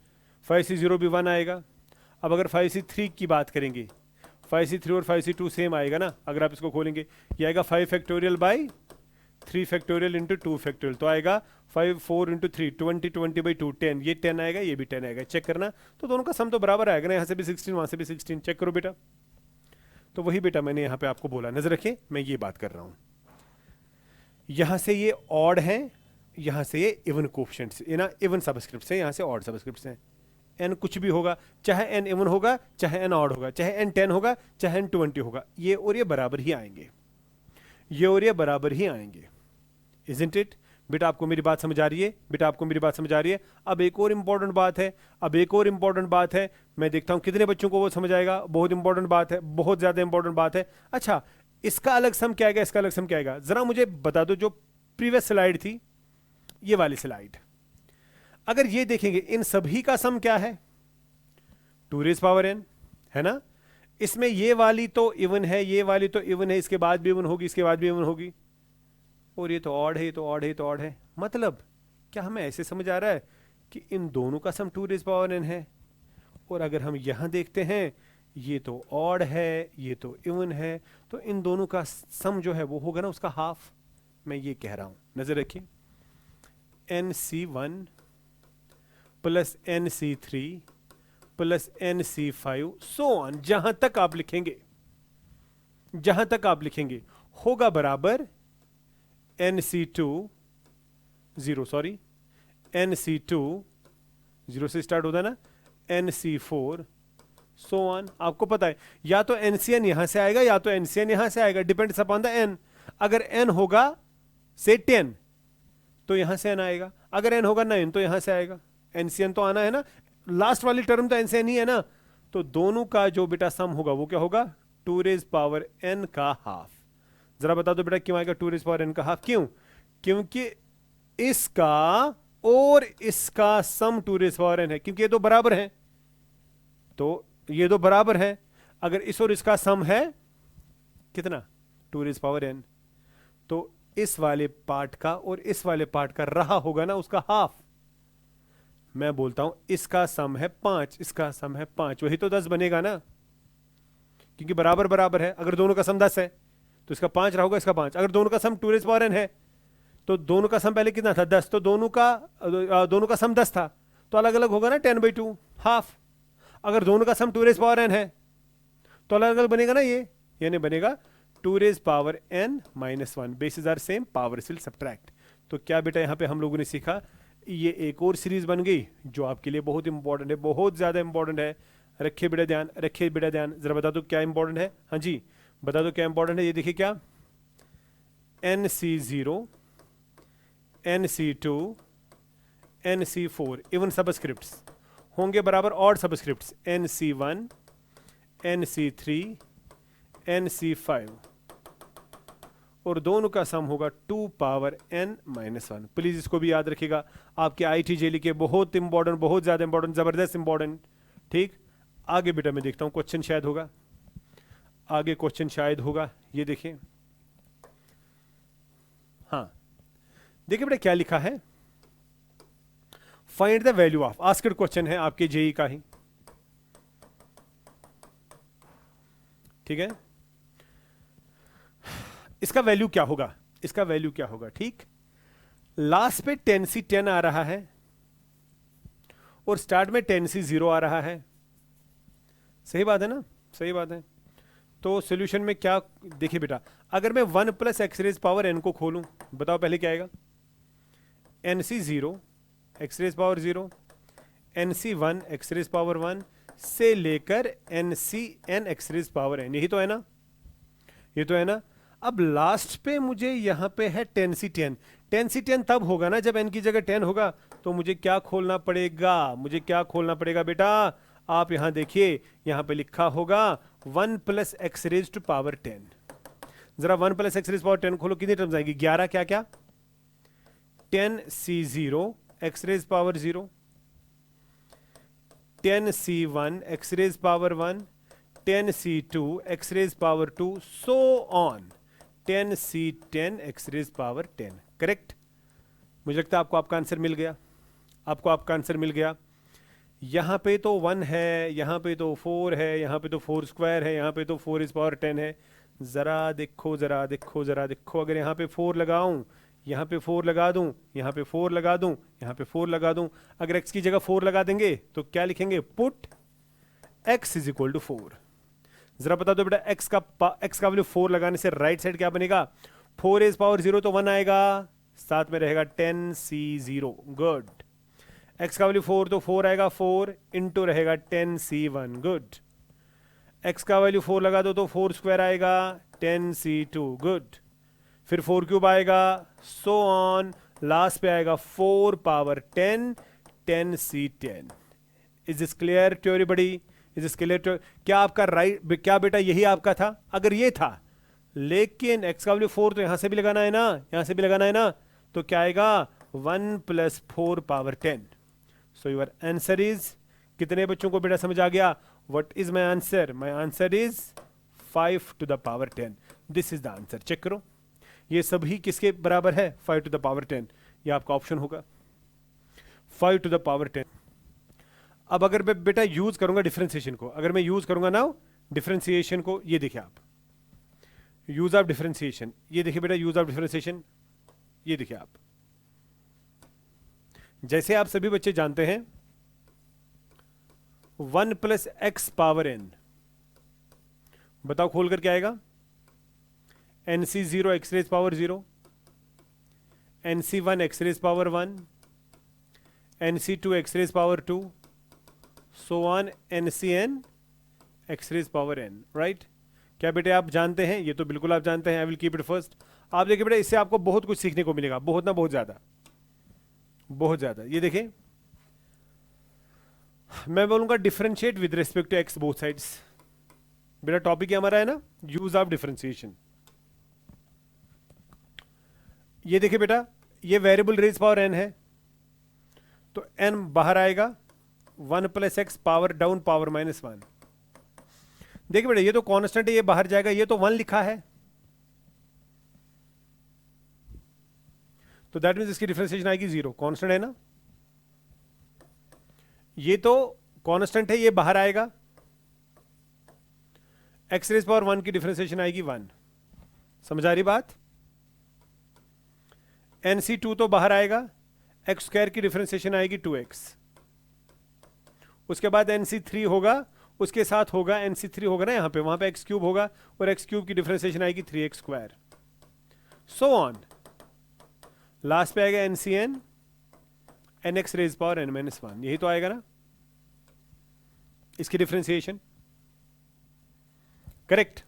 5C0 भी 1 आएगा। अब अगर 5C3 की बात करेंगे, 5C3 और 5C2 सेम आएगा ना, अगर आप इसको खोलेंगे ये आएगा 5 factorial by 3 factorial into 2 factorial, तो आएगा 5 4 इंटू 3 20, 20 बाई 2 10, ये 10 आएगा, ये भी 10 आएगा। चेक करना, तो दोनों का सम तो बराबर आएगा ना, यहां से भी 16 वहां से भी 16। चेक करो बेटा, तो वही बेटा मैंने यहां पे आपको बोला, नजर रखिए मैं ये बात कर रहा हूं। यहां से ये ऑड है, यहां से ये इवन कोफिशिएंट्स, ये ना इवन सबस्क्रिप्ट्स हैं, यहां से ऑड सबस्क्रिप्ट्स हैं। एन कुछ भी होगा, चाहे एन इवन होगा, चाहे एन ऑड होगा, चाहे एन 10 होगा, चाहे एन 20 होगा, ये और ये बराबर ही आएंगे, ये और ये बराबर ही आएंगे। Isn't it? बेटा आपको मेरी बात समझ आ रही है? बेटा आपको मेरी बात समझ आ रही है? अब एक और इंपॉर्टेंट बात है, अब एक और इंपॉर्टेंट बात है, मैं देखता हूं कितने बच्चों को वो समझ आएगा। बहुत इंपॉर्टेंट बात है, बहुत ज्यादा इंपॉर्टेंट बात है। अच्छा, इसका अलग सम क्या आएगा, इसका अलग सम क्या आएगा, जरा मुझे बता दो। जो प्रीवियस स्लाइड थी, ये वाली स्लाइड, अगर ये देखेंगे इन सभी का सम क्या है? 2 रेज़ पावर n है ना। इसमें ये वाली तो इवन है, ये वाली तो इवन है, इसके बाद भी इवन होगी, इसके बाद भी इवन होगी, और ये तो ऑड है, ये तो ऑड है, ये तो ऑड है। मतलब क्या हमें ऐसे समझ आ रहा है कि इन दोनों का सम 2 रेज़ पावर n है? और अगर हम यहां देखते हैं, ये तो ऑड है, ये तो इवन है, तो इन दोनों का सम जो है वो होगा ना उसका हाफ। मैं ये कह रहा हूं, नजर रखिए, NC1 plus NC3 plus NC5 so on, जहां तक आप लिखेंगे, जहां तक आप लिखेंगे होगा बराबर NC2 0, सॉरी NC2 0 से स्टार्ट होता है ना, NC4 सो ऑन। आपको पता है या तो NCN यहां से आएगा या तो NCN यहां से आएगा, डिपेंड्स अपॉन द n। अगर n होगा से 10 तो यहां से n आएगा, अगर n होगा 9 तो यहां से आएगा। NCN तो आना है ना, लास्ट वाली टर्म तो NCN ही है ना, तो दोनों का जो बेटा सम होगा वो क्या होगा? 2 रेज़ पावर n का हाफ। जरा बता दो बेटा क्यों आएगा 2 रेज़ पावर n का हाफ? क्यों? क्योंकि इसका और इसका सम 2 रेज़ पावर n है, क्योंकि ये तो बराबर है, तो ये तो बराबर है। अगर इस और इसका सम है कितना? 2 रेज़ पावर n, तो इस वाले पार्ट का और इस वाले पार्ट का रहा होगा ना उसका हाफ। मैं बोलता हूं इसका सम है 5, इसका सम है 5, वही तो 10 बनेगा ना, क्योंकि बराबर बराबर है। अगर दोनों का सम 10 है तो इसका 5 रहा होगा, इसका 5। अगर दोनों का सम 2 रेज़ पावर n है तो दोनों का सम पहले कितना था? 10, तो दोनों का सम 10 था, तो अलग अलग होगा ना 10/2 हाफ। अगर दोनों का सम 2 रेज पावर n है तो अलग अलग बनेगा ना, ये यानी बनेगा 2 raise power n minus 1, basis are same, power will subtract. तो क्या बेटा यहाँ पे हम लोगों ने सीखा, ये एक और सीरीज बन गई जो आपके लिए बहुत इंपॉर्टेंट है, बहुत ज्यादा इंपॉर्टेंट है। रखिए बेटा ध्यान, रखिए बेटा ध्यान, जरा बता दो क्या इंपॉर्टेंट है। हाँ जी बता दो क्या इंपॉर्टेंट है। ये देखिए क्या, NC0, NC2, NC4 even subscripts होंगे बराबर odd subscripts, NC1, NC3, NC5, और दोनों का सम होगा 2 पावर n माइनस 1। प्लीज इसको भी याद रखिएगा, आपके IIT JEE के बहुत इंपॉर्टेंट, बहुत ज्यादा इंपॉर्टेंट, जबरदस्त इंपॉर्टेंट। ठीक, आगे बेटा मैं देखता हूं क्वेश्चन शायद होगा, आगे क्वेश्चन शायद होगा। ये देखिए, हाँ देखिए बेटा क्या लिखा है, find the value of, asked question है आपके जेई का ही, ठीक है। इसका वैल्यू क्या होगा, इसका वैल्यू क्या होगा, ठीक। लास्ट पे 10C10 आ रहा है और स्टार्ट में 10C0 आ रहा है, सही बात है ना, सही बात है। तो सॉल्यूशन में क्या, देखिए बेटा अगर मैं 1 plus x raise power n को खोलूं, बताओ पहले क्या आएगा, NC0 x raise power 0, NC1 x raise power 1 से लेकर NCn x raise power n, यही तो है ना, ये तो है ना। अब लास्ट पे मुझे यहां पे है 10C10, 10C10 तब होगा ना जब n की जगह 10 होगा। तो मुझे क्या खोलना पड़ेगा, मुझे क्या खोलना पड़ेगा बेटा, आप यहां देखिए, यहां पे लिखा होगा 1 plus x raise to power 10। जरा 1 प्लस एक्स रेज पावर 10 खोलो, कितनी टर्म्स आएंगी, 11, क्या क्या, 10C0 x raise power 0, 10C1 x raise power 1, 10C2 X raise power 2, so on 10C10 X raise power 10। Correct, मुझे लगता है आपको आपका आंसर मिल गया, आपको आपका आंसर मिल गया। यहां पे तो 1 है, यहां पे तो 4 है, यहां पे तो 4 स्क्वायर है, यहां पे तो 4 इज पावर 10 है। जरा देखो, जरा देखो, जरा देखो, अगर यहां पे 4 लगाऊं, यहां पे 4 लगा दूं, यहां पे 4 लगा दूं, यहां पे 4 लगा दूं, अगर x की जगह 4 लगा देंगे तो क्या लिखेंगे, put x is equal to 4। जरा बता दो बेटा x का वैल्यू 4 लगाने से राइट साइड क्या बनेगा, 4 इज पावर 0 तो 1 आएगा, साथ में रहेगा 10C0, गुड। x का वैल्यू 4 तो 4 आएगा, 4 इंटू रहेगा 10C1, गुड। x का वैल्यू 4 लगा दो तो 4 स्क्वायर आएगा, 10C2, गुड। फिर 4 क्यूब आएगा, सो ऑन, लास्ट पे आएगा 4 power 10, 10C10। Is this clear to everybody, is this clear to, क्या आपका राइट, क्या बेटा यही आपका था, अगर ये था, लेकिन x का वैल्यू 4 तो यहां से भी लगाना है ना, यहां से भी लगाना है ना, तो क्या आएगा 1 plus 4 power 10। So your answer is, कितने बच्चों को बेटा समझ आ गया, what is my answer, my answer is 5 to the power 10। This is the answer, check करो, ये सभी किसके बराबर है, 5 टू द पावर 10, ये आपका ऑप्शन होगा 5 टू द पावर 10। अब अगर मैं बेटा यूज करूंगा डिफरेंशिएशन को, अगर मैं यूज करूंगा ना डिफरेंशिएशन को, ये देखिए आप, यूज ऑफ डिफरेंशिएशन, ये देखिए बेटा यूज ऑफ डिफरेंशिएशन, ये देखिए आप, जैसे आप सभी बच्चे जानते हैं 1 प्लस एक्स पावर n, बताओ खोल कर क्या आएगा, NC0 x raise power 0, NC1 x raise power 1, NC2 x raise power 2, so on NCn x raise power n, right. क्या बेटे आप जानते हैं, ये तो बिल्कुल आप जानते हैं, आई विल कीप इट फर्स्ट। आप देखिए बेटा इससे आपको बहुत कुछ सीखने को मिलेगा, बहुत ना बहुत ज्यादा, बहुत ज्यादा। ये देखिए मैं बोलूंगा differentiate with respect to X both sides, बेटा टॉपिक हमारा है ना यूज ऑफ डिफरेंशिएशन। ये देखिए बेटा ये वेरिएबल रेज पावर n है, तो n बाहर आएगा, 1 plus x power down power minus 1। देखिए बेटा ये तो कांस्टेंट है, ये बाहर जाएगा, ये तो 1 लिखा है, तो दैट मींस इसकी डिफरेंशिएशन आएगी 0, कांस्टेंट है ना, ये तो कांस्टेंट है, ये बाहर आएगा, एक्स रेज पावर 1 की डिफरेंशिएशन आएगी 1, समझ आ रही बात। NC2 तो बाहर आएगा, एक्स स्क्वायर की डिफरेंशिएशन आएगी 2x, उसके बाद NC3 होगा, उसके साथ होगा NC3 होगा ना यहाँ पे, वहां पे एक्स क्यूब होगा और एक्स क्यूब की डिफरेंशिएशन आएगी 3x square, so on. Last पे आएगा NCN NX raise power n-1, यही तो आएगा ना इसकी डिफरेंशिएशन, करेक्ट।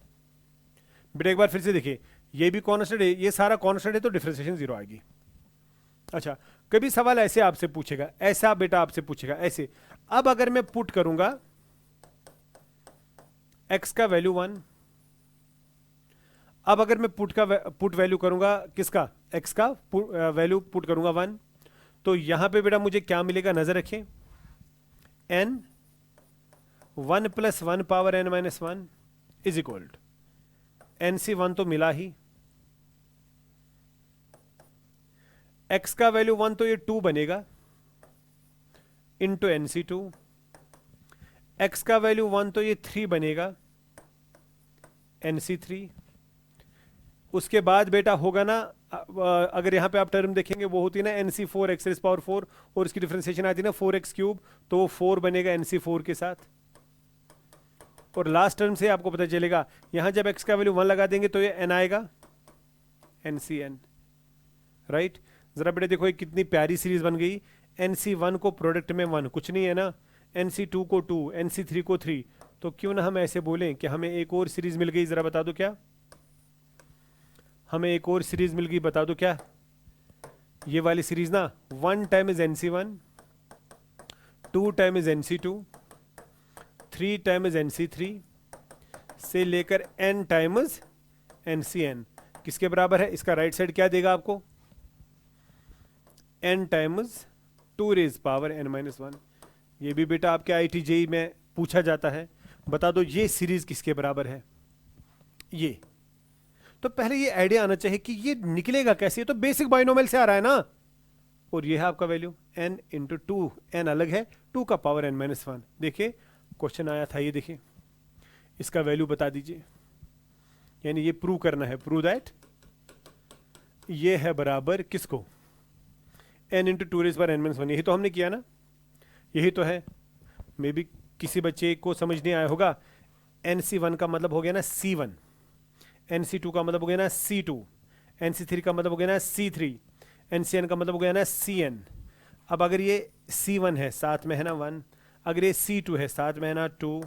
बेटा एक बार फिर से देखिए, ये भी कांस्टेंट है, ये सारा कांस्टेंट है, तो डिफरेंशिएशन 0 आएगी। अच्छा, कभी सवाल ऐसे आपसे पूछेगा, ऐसा बेटा आपसे पूछेगा ऐसे, अब अगर मैं पुट करूंगा x का वैल्यू 1, अब अगर मैं पुट वैल्यू करूंगा किसका, x का वैल्यू पुट करूंगा 1, तो यहां पे बेटा मुझे क्या मिलेगा, नजर रखें, n 1 + 1 power n-1 is equal to NC1 तो मिला ही, x का वैल्यू 1 तो ये 2 बनेगा इंटू NC2, x का वैल्यू 1 तो ये 3 बनेगा NC3, उसके बाद बेटा होगा ना, अगर यहां पे आप टर्म देखेंगे वो होती है ना NC4 x रेज़ पावर 4, और इसकी डिफरेंशिएशन आती है ना 4x क्यूब, तो वो 4 बनेगा NC4 के साथ, और लास्ट टर्म से आपको पता चलेगा यहां जब x का वैल्यू 1 लगा देंगे तो ये n आएगा NCN, राइट। जरा बेटा देखो ये कितनी प्यारी सीरीज बन गई, NC1 को प्रोडक्ट में 1 कुछ नहीं है ना, NC2 को 2, NC3 को 3, तो क्यों ना हम ऐसे बोलें कि हमें एक और सीरीज मिल गई, जरा बता दो क्या, हमें एक और सीरीज मिल गई, बता दो क्या, ये वाली सीरीज ना 1 times NC1, 2 times NC2, 3 times NC3 से लेकर n टाइम्स NCN किसके बराबर है, इसका राइट साइड क्या देगा आपको, n times 2 raise power n-1। ये भी बेटा आपके IIT JEE में पूछा जाता है, बता दो ये सीरीज किसके बराबर है, ये तो पहले ये आइडिया आना चाहिए कि ये निकलेगा कैसे, तो बेसिक बाइनोमियल से आ रहा है ना, और ये है आपका वैल्यू n इंटू 2, n अलग है, 2 का पावर n-1। देखिए क्वेश्चन आया था, ये देखिए इसका वैल्यू बता दीजिए, यानी ये प्रूव करना है, प्रूव दैट ये है बराबर किसको, n into 2 rays power n-1, यही तो हमने किया ना, यही तो है। मे बी किसी बच्चे को समझ नहीं आया होगा, NC1 का मतलब हो गया ना C1, NC2 का मतलब हो गया ना C2, NC3 का मतलब हो गया ना C3, NCN का मतलब हो गया ना CN। अब अगर ये C1 है साथ में है ना 1, अगर ये C2 है साथ में है ना 2,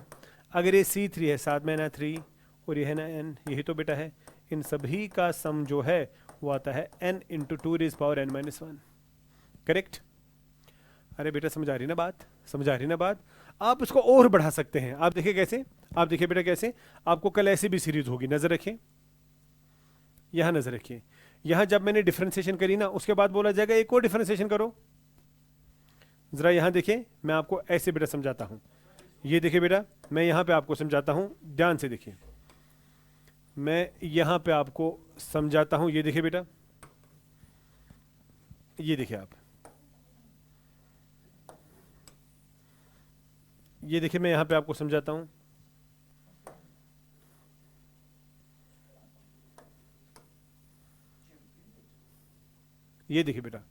अगर ये C3 है साथ में है ना 3, और ये है ना n, यही तो बेटा है, इन सभी का सम जो है वो आता है n into 2 rays power n-1, correct. अरे बेटा समझ आ रही ना बात, समझ आ रही ना बात। आप इसको और बढ़ा सकते हैं, आप देखिए कैसे, आप देखिए बेटा कैसे, आपको कल ऐसी भी सीरीज होगी, नजर रखिए, यहां नजर रखिए, यहां जब मैंने डिफरेंशिएशन करी ना उसके बाद बोला जाएगा एक और डिफरेंशिएशन करो, जरा यहां देखिए मैं आपको ऐसे बेटा समझाता हूं, ये देखिए बेटा मैं यहां पे आपको समझाता हूं, ध्यान से देखिए, मैं यहां पे आपको समझाता हूं, ये देखिए बेटा, ये देखिए आप, ये देखिए मैं यहां पे आपको समझाता हूं, ये देखिए बेटा,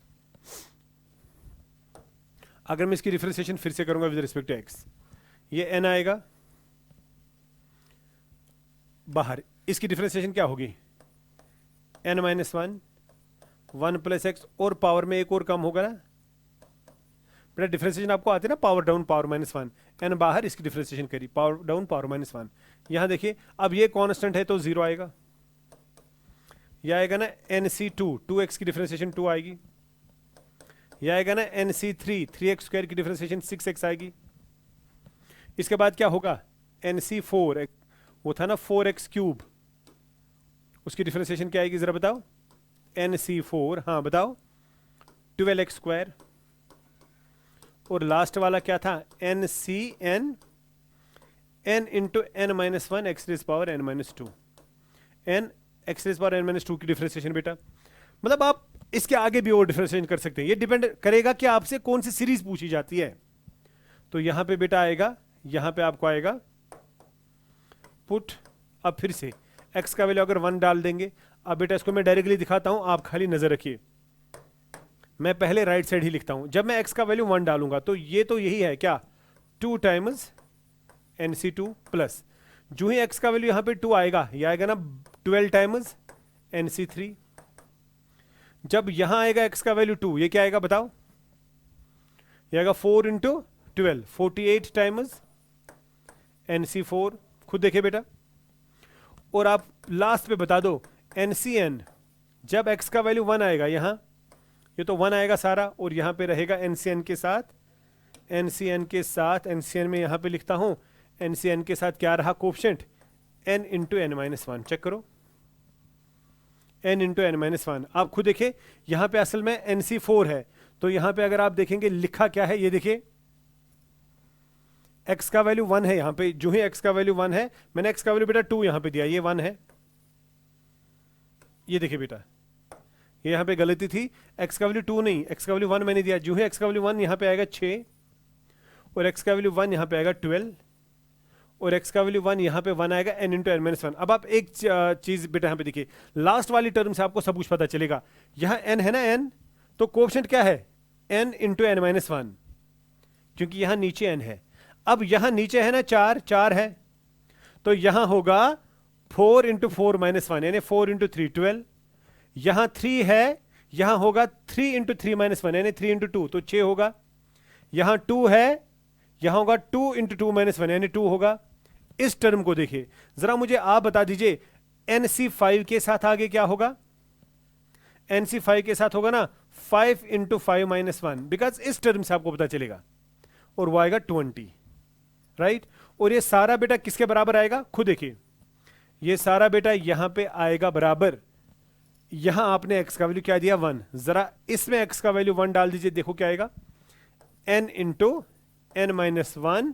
अगर मैं इसकी डिफरेंशिएशन फिर से करूंगा विद रिस्पेक्ट टू x, ये n आएगा बाहर, इसकी डिफरेंशिएशन क्या होगी n-1, 1 + x, और पावर में एक और कम होगा ना बेटा, डिफरेंशिएशन आपको आती है ना पावर डाउन पावर -1, n बाहर, इसकी डिफरेंशिएशन करी पावर डाउन पावर -1, यहां देखिए अब ये कांस्टेंट है तो 0 आएगा, यह आएगा ना NC2, 2x की डिफरेंशिएशन 2 आएगी, यह आएगा ना NC3, 3x स्क्वायर की डिफरेंशिएशन 6x आएगी, इसके बाद क्या होगा NC4, वो था ना 4x क्यूब, उसकी डिफरेंशिएशन क्या आएगी जरा बताओ, NC4, हाँ बताओ 12x स्क्वायर, और लास्ट वाला क्या था NCN, n into n-1 x rays power n-2, n x rays power n-2 की डिफरेंशिएशन बेटा, मतलब आप इसके आगे भी और डिफरेंशिएशन कर सकते हैं, ये डिपेंड करेगा कि आपसे कौन सी सीरीज पूछी जाती है। तो यहां पे बेटा आएगा, यहां पे आपको आएगा पुट, अब फिर से x का वैल्यू अगर 1 डाल देंगे, अब बेटा इसको मैं डायरेक्टली दिखाता हूं, आप खाली नजर रखिए, मैं पहले राइट साइड ही लिखता हूं, जब मैं x का वैल्यू 1 डालूंगा तो ये यही है क्या 2 टाइम्स NC2 प्लस जो ही x का वैल्यू यहां पे 2 आएगा, ये आएगा ना 12 टाइम्स NC3। जब यहां आएगा x का वैल्यू 2, ये क्या आएगा बताओ? ये आएगा 4 इंटू 12, 48 टाइम्स NC4। खुद देखे बेटा। और आप लास्ट पे बता दो NCN, जब x का वैल्यू 1 आएगा, यहां ये तो 1 आएगा सारा, और यहां पे रहेगा NCN के साथ, NCN के साथ, NCN में यहां पे लिखता हूं, NCN के साथ क्या रहा coefficient? n into n-1। Check करो, n इंटू n-1। आप खुद देखिए, यहां पे असल में NC4 है, तो यहां पे अगर आप देखेंगे लिखा क्या है, ये देखिए x का वैल्यू 1 है यहां पे, जो ही x का वैल्यू 1 है, मैंने x का वैल्यू बेटा 2 यहां पे दिया, ये 1 है। ये देखिए बेटा, ये यहां पे गलती थी, x का वैल्यू 2 नहीं, x का वैल्यू 1 मैंने दिया, जो ही x का वैल्यू 1 यहां पे आएगा 6, और x का वैल्यू 1 यहां पे आएगा 12, और x का वैल्यू 1 यहां पे 1 आएगा n इंटू n-1। अब आप एक चीज बेटा यहां पे देखिए, लास्ट वाली टर्म से आपको सब कुछ पता चलेगा। यहां n है ना, n, तो कोएफिशिएंट क्या है? n इंटू n-1, क्योंकि यहां नीचे n है। अब यहां नीचे है ना 4 है, तो यहां होगा 4 इंटू 4-1, यानी 4 इंटू 3 12। यहां 3 है, यहां होगा 3 इंटू 3-1, यानी 3 इंटू 2, तो 6 होगा। यहां 2 है, यहां होगा 2 इंटू 2-1, यानी 2 होगा। इस टर्म को देखिए जरा, मुझे आप बता दीजिए NC5 के साथ आगे क्या होगा? NC5 के साथ होगा ना 5 इंटू 5-1, बिकॉज इस टर्म से आपको पता चलेगा, और वो आएगा 20, राइट। और ये सारा बेटा किसके बराबर आएगा? खुद देखिए, ये सारा बेटा यहां पे आएगा बराबर, यहां आपने x का वैल्यू क्या दिया? 1। जरा इसमें x का वैल्यू 1 डाल दीजिए, देखो क्या आएगा? n into n-1,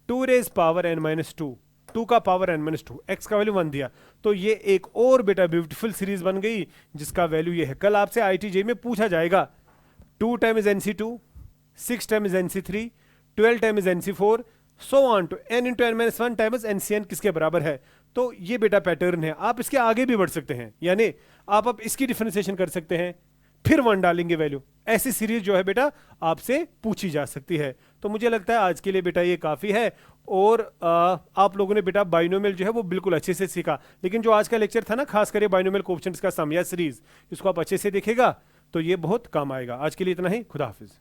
2 raise power n-2, 2 का पावर n-2, x का वैल्यू 1 दिया, तो ये एक और बेटा ब्यूटीफुल सीरीज बन गई, जिसका वैल्यू ये है। कल आपसे IITJ में पूछा जाएगा 2 times NC2, 6 times NC3, 12 times NC4, so on to n into n-1 times NCN किसके बराबर है। तो ये बेटा पैटर्न है, आप इसके आगे भी बढ़ सकते हैं, यानी आप अब इसकी डिफरेंशिएशन कर सकते हैं, फिर 1 डालेंगे वैल्यू। ऐसी सीरीज जो है बेटा आपसे पूछी जा सकती है। तो मुझे लगता है आज के लिए बेटा ये काफी है, और आप लोगों ने बेटा बाइनोमियल जो है वो बिल्कुल अच्छे से सीखा। लेकिन जो आज का लेक्चर था ना, खास करके बाइनोमियल कोएफिशिएंट्स का सम या सीरीज, इसको आप अच्छे से देखेगा तो ये बहुत काम आएगा। आज के लिए इतना ही, खुदा हाफिज।